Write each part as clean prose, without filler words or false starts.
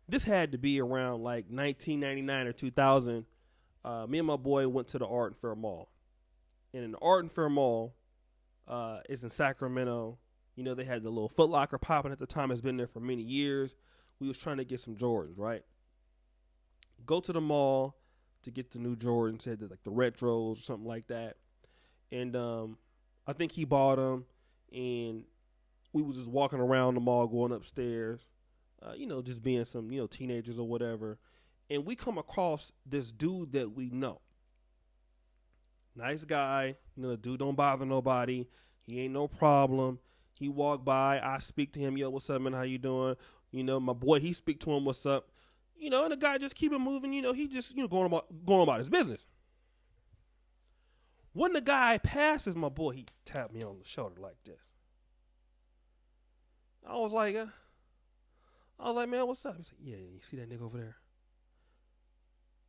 This had to be around like 1999 or 2000. Me and my boy went to the Art and Fair Mall. And in the Art and Fair Mall is in Sacramento. You know, they had the little Foot Locker popping at the time. It's been there for many years. We was trying to get some Jordans, right? Go to the mall to get the new Jordans, said like the retros or something like that. And I think he bought them, and we was just walking around the mall, going upstairs, just being some, teenagers or whatever. And we come across this dude that we know. Nice guy. The dude don't bother nobody. He ain't no problem. He walked by. I speak to him. Yo, what's up, man? How you doing? My boy, he speak to him. What's up? And the guy just keep it moving. He just, going about his business. When the guy passes my boy, he tapped me on the shoulder like this. I was like, man, what's up? He's like, yeah, you see that nigga over there?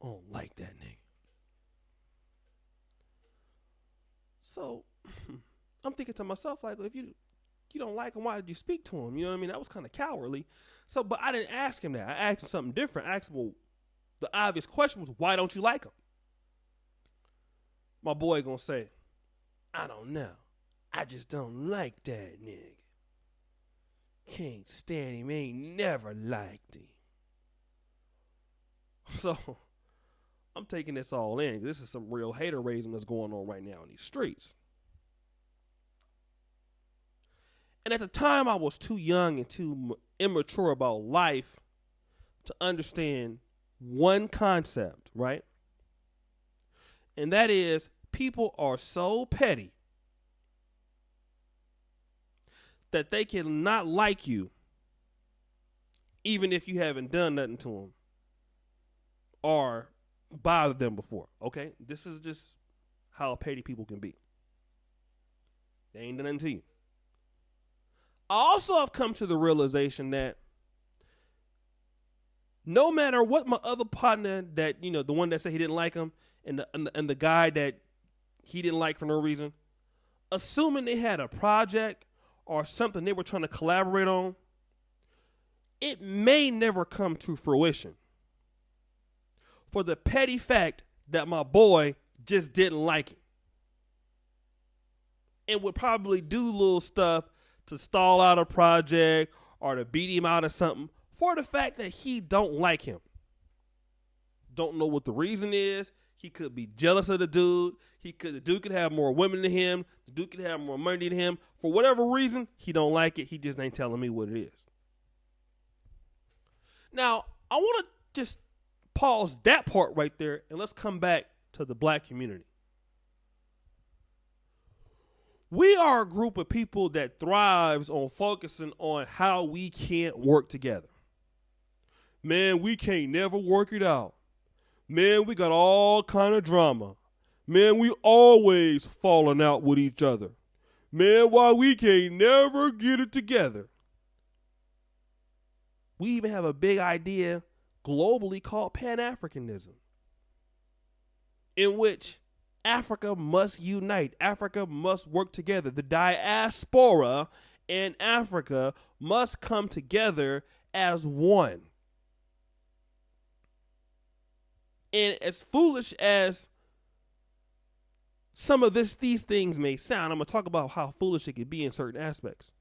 I don't like that nigga. So I'm thinking to myself, like, if you don't like him, why did you speak to him? You know what I mean? That was kind of cowardly. So, but I didn't ask him that. I asked him something different. I asked him, well, the obvious question was, why don't you like him? My boy gonna say, I don't know. I just don't like that nigga. Can't stand him. Ain't never liked him. So I'm taking this all in. This is some real hater raising that's going on right now in these streets. And at the time, I was too young and too immature about life to understand one concept, right? And that is, people are so petty that they cannot like you even if you haven't done nothing to them or bothered them before, okay? This is just how petty people can be. They ain't done nothing to you. I also have come to the realization that no matter what my other partner that, the one that said he didn't like him and the guy that he didn't like for no reason, assuming they had a project or something they were trying to collaborate on, it may never come to fruition for the petty fact that my boy just didn't like it and would probably do little stuff to stall out a project or to beat him out of something for the fact that he don't like him. Don't know what the reason is. He could be jealous of the dude. The dude could have more women than him. The dude could have more money than him. For whatever reason, he don't like it. He just ain't telling me what it is. Now, I want to just pause that part right there and let's come back to the black community. We are a group of people that thrives on focusing on how we can't work together. Man, we can't never work it out. Man, we got all kind of drama. Man, we always falling out with each other. Man, why we can't never get it together. We even have a big idea globally called Pan-Africanism, in which Africa must unite. Africa must work together. The diaspora and Africa must come together as one. And as foolish as some of these things may sound, I'm going to talk about how foolish it could be in certain aspects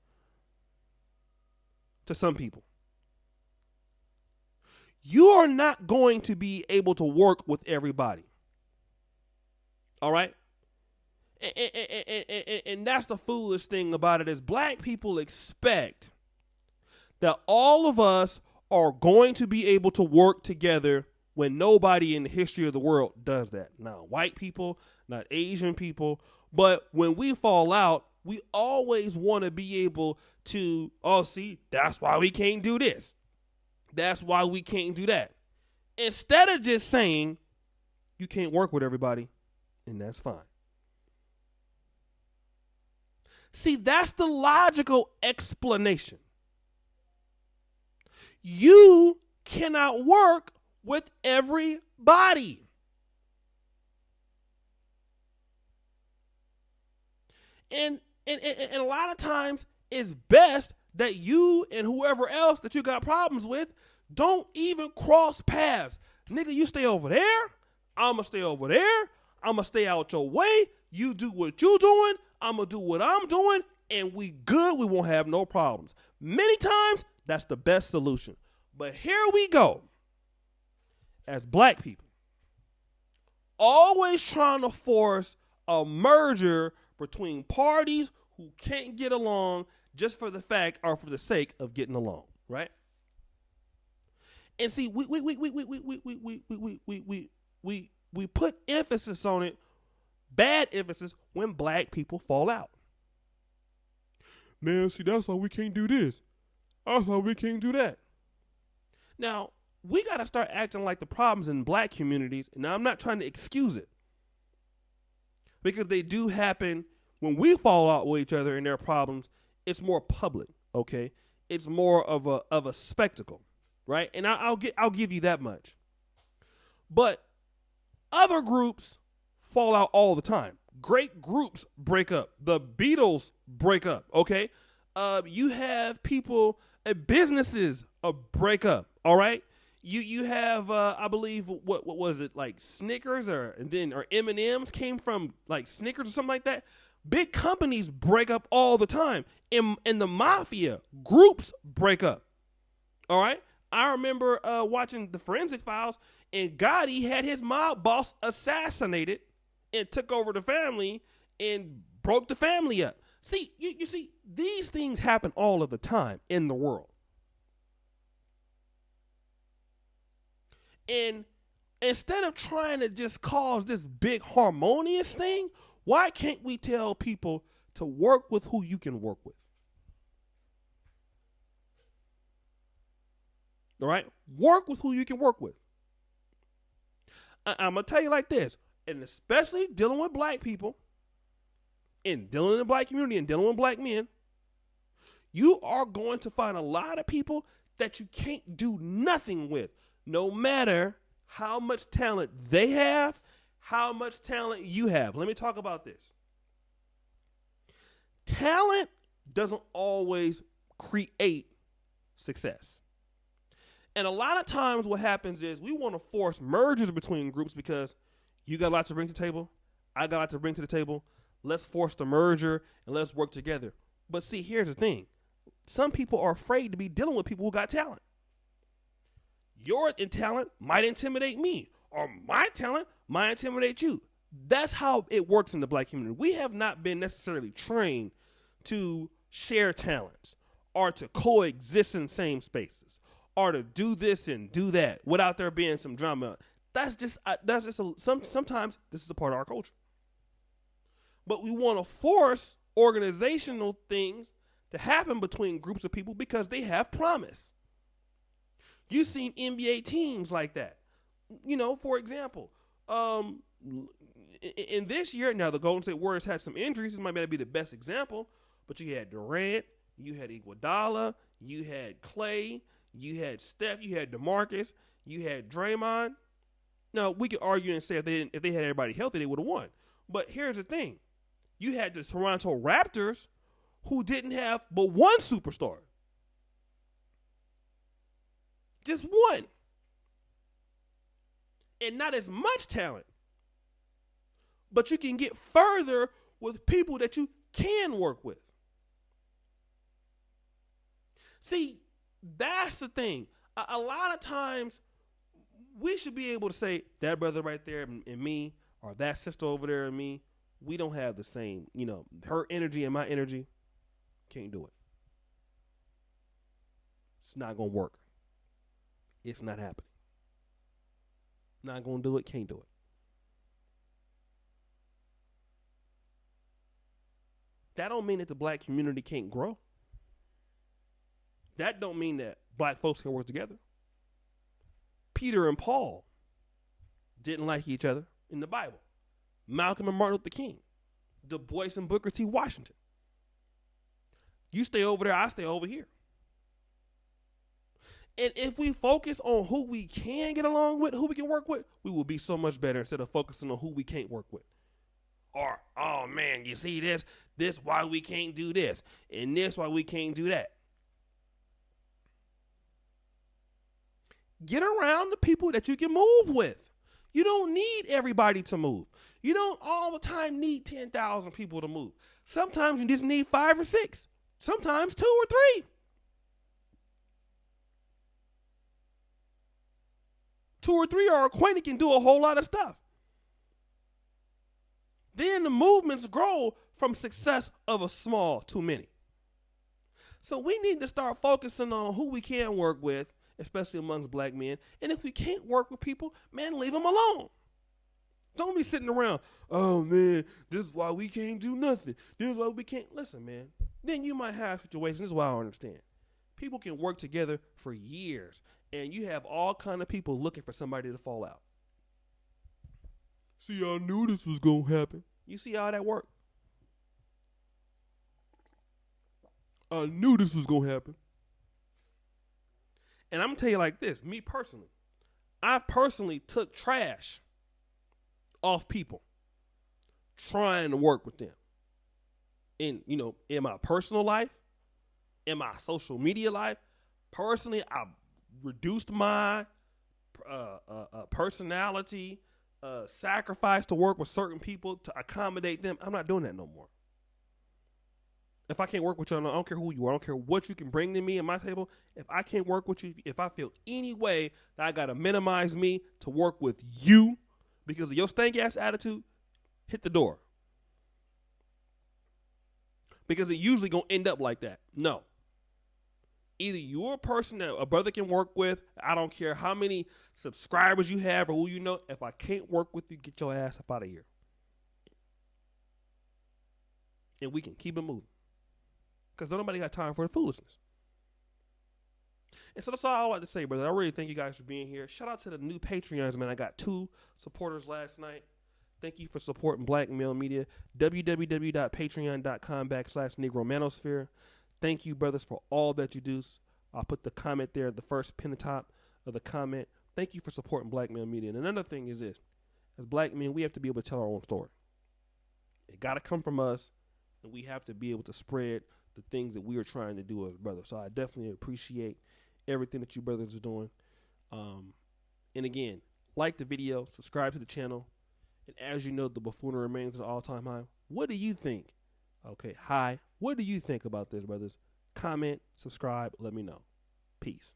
to some people. You are not going to be able to work with everybody. All right? And that's the foolish thing about it, is black people expect that all of us are going to be able to work together when nobody in the history of the world does that. Not white people, not Asian people, but when we fall out, we always want to be able to, that's why we can't do this. That's why we can't do that. Instead of just saying, you can't work with everybody, and that's fine. See, that's the logical explanation. You cannot work with everybody. And a lot of times it's best that you and whoever else that you got problems with Don't even cross paths. Nigga, you stay over there. I'ma stay over there. I'ma stay out your way. You do what you doing. I'ma do what I'm doing. And we good. We won't have no problems. Many times, that's the best solution. But here we go. As black people, always trying to force a merger between parties who can't get along just for the fact or for the sake of getting along, right? And see, we put emphasis on it, bad emphasis, when black people fall out. Man, see, that's why we can't do this. That's why we can't do that. Now, we got to start acting like the problems in black communities. Now, I'm not trying to excuse it, because they do happen when we fall out with each other and their problems. It's more public, okay? It's more of a spectacle, right? And I'll give you that much. But other groups fall out all the time. Great groups break up. The Beatles break up, okay? You have people and businesses break up, all right? You have I believe what was it, like Snickers or M&Ms came from like Snickers or something like that. Big companies break up all the time. In the mafia, groups break up. All right? I remember watching the Forensic Files, and Gotti had his mob boss assassinated and took over the family and broke the family up. See, you see, these things happen all of the time in the world. And instead of trying to just cause this big harmonious thing, why can't we tell people to work with who you can work with? All right? Work with who you can work with. I'm going to tell you like this, and especially dealing with black people and dealing in the black community and dealing with black men, you are going to find a lot of people that you can't do nothing with, no matter how much talent they have, how much talent you have. Let me talk about this. Talent doesn't always create success. And a lot of times what happens is we want to force mergers between groups because you got a lot to bring to the table, I got a lot to bring to the table. Let's force the merger and let's work together. But see, here's the thing. Some people are afraid to be dealing with people who got talent. Your talent might intimidate me, or my talent might intimidate you. That's how it works in the black community. We have not been necessarily trained to share talents or to coexist in same spaces or to do this and do that without there being some drama. Sometimes this is a part of our culture. But we want to force organizational things to happen between groups of people because they have promise. You've seen NBA teams like that. You know, for example, in this year, now the Golden State Warriors had some injuries. This might not be the best example, but you had Durant, you had Iguodala, you had Clay, you had Steph, you had DeMarcus, you had Draymond. Now, we could argue and say if they had everybody healthy, they would have won. But here's the thing. You had the Toronto Raptors who didn't have but one superstar. Just one. And not as much talent. But you can get further with people that you can work with. See, that's the thing. A lot of times, we should be able to say, that brother right there and me, or that sister over there and me, we don't have the same, her energy and my energy. Can't do it. It's not going to work. It's not happening. Not going to do it, can't do it. That don't mean that the black community can't grow. That don't mean that black folks can work together. Peter and Paul didn't like each other in the Bible. Malcolm and Martin Luther King. Du Bois and Booker T. Washington. You stay over there, I stay over here. And if we focus on who we can get along with, who we can work with, we will be so much better instead of focusing on who we can't work with. Or, oh man, you see this why we can't do this, and this why we can't do that. Get around the people that you can move with. You don't need everybody to move. You don't all the time need 10,000 people to move. Sometimes you just need 5 or 6. Sometimes 2 or 3. 2 or 3 are acquainted, can do a whole lot of stuff. Then the movements grow from success of a small too many. So we need to start focusing on who we can work with, especially amongst black men. And if we can't work with people, man, leave them alone. Don't be sitting around, oh, man, this is why we can't do nothing. This is why we can't. Listen, man, then you might have situations. This is why I don't understand. People can work together for years, and you have all kind of people looking for somebody to fall out. See, I knew this was going to happen. You see how that worked? I knew this was going to happen. And I'm going to tell you like this, me personally, I personally took trash off people trying to work with them. In my personal life, in my social media life, personally, I reduced my personality, sacrifice to work with certain people to accommodate them. I'm not doing that no more. If I can't work with you, I don't care who you are. I don't care what you can bring to me at my table. If I can't work with you, if I feel any way that I got to minimize me to work with you because of your stank-ass attitude, hit the door. Because it usually going to end up like that. No. Either you're a person that a brother can work with. I don't care how many subscribers you have or who you know. If I can't work with you, get your ass up out of here. And we can keep it moving. Because nobody got time for the foolishness. And so that's all I want to say, brother. I really thank you guys for being here. Shout out to the new Patreons, man. I got 2 supporters last night. Thank you for supporting Black Male Media. www.patreon.com/Negromanosphere. Thank you, brothers, for all that you do. I'll put the comment there, the first pin at the top of the comment. Thank you for supporting Black Male Media. And another thing is this. As black men, we have to be able to tell our own story. It got to come from us, and we have to be able to spread the things that we are trying to do as brothers. So I definitely appreciate everything that you brothers are doing. And again, like the video, subscribe to the channel. And as you know, the buffoonery remains at an all-time high. What do you think? Okay, hi. What do you think about this, brothers? Comment, subscribe, let me know. Peace.